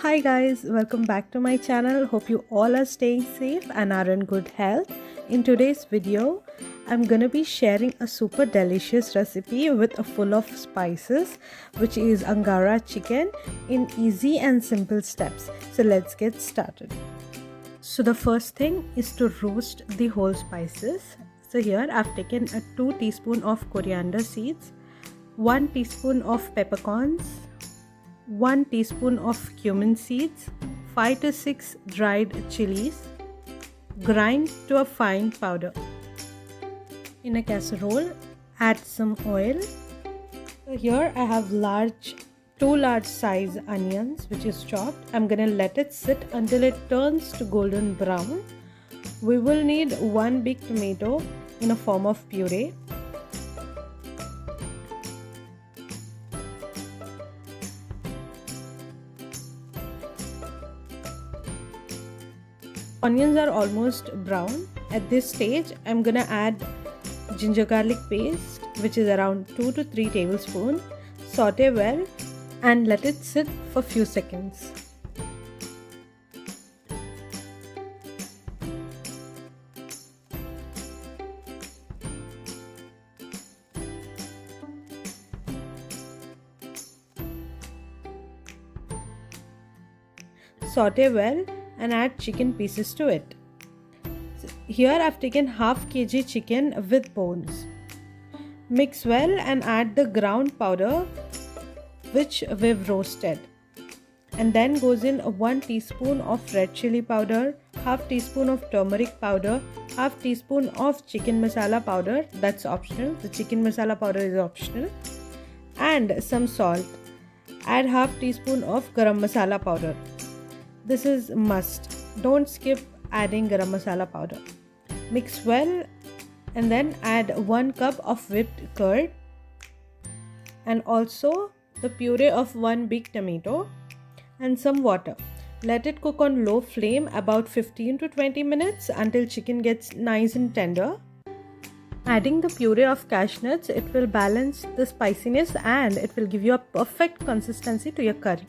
Hi guys, welcome back to my channel. Hope you all are staying safe and are in good health. In today's video, I'm gonna be sharing a super delicious recipe with a full of spices, which is Angara chicken in easy and simple steps. So let's get started. So the first thing is to roast the whole spices. So here I've taken a 2 teaspoon of coriander seeds, 1 teaspoon of peppercorns, 1 teaspoon of cumin seeds, 5 to 6 dried chilies, grind to a fine powder. In a casserole, add some oil. So here I have 2 large size onions which is chopped. I'm gonna let it sit until it turns to golden brown. We will need 1 big tomato in a form of puree. Onions are almost brown. At this stage, I'm gonna add ginger garlic paste, which is around 2 to 3 tablespoons. Saute well and let it sit for few seconds. Saute well and add chicken pieces to it. Here I've taken half kg chicken with bones. Mix well and add the ground powder which we've roasted. And then goes in 1 teaspoon of red chilli powder, half teaspoon of turmeric powder, half teaspoon of chicken masala powder, that's optional, the chicken masala powder is optional, and some salt. Add half teaspoon of garam masala powder. This is must. Don't skip adding garam masala powder. Mix well and then add 1 cup of whipped curd and also the puree of 1 big tomato and some water. Let it cook on low flame about 15 to 20 minutes until chicken gets nice and tender. Adding the puree of cashew nuts, it will balance the spiciness and it will give you a perfect consistency to your curry.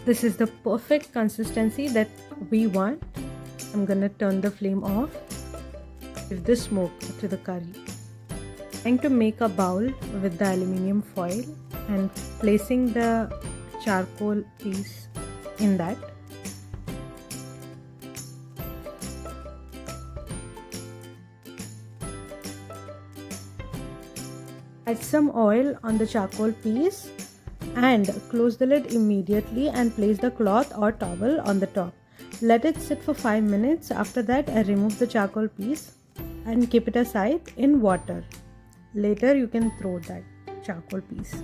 This is the perfect consistency that we want. I'm gonna turn the flame off. Give the smoke to the curry. I'm going to make a bowl with the aluminium foil and placing the charcoal piece in that. Add some oil on the charcoal piece and close the lid immediately and place the cloth or towel on the top. Let it sit for 5 minutes. After that, I remove the charcoal piece and keep it aside in water. Later you can throw that charcoal piece.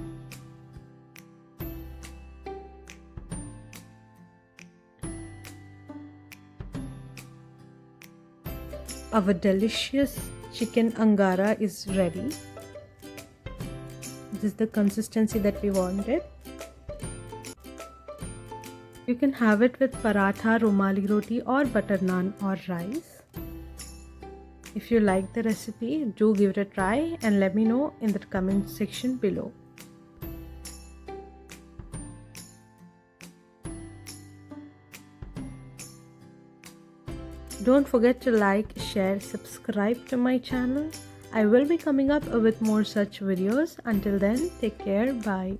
Our delicious chicken Angara is ready. This is the consistency that we wanted. You can have it with paratha, rumali roti or butter naan or rice. If you like the recipe, do give it a try and let me know in the comment section below. Don't forget to like, share, subscribe to my channel. I will be coming up with more such videos. Until then, take care. Bye.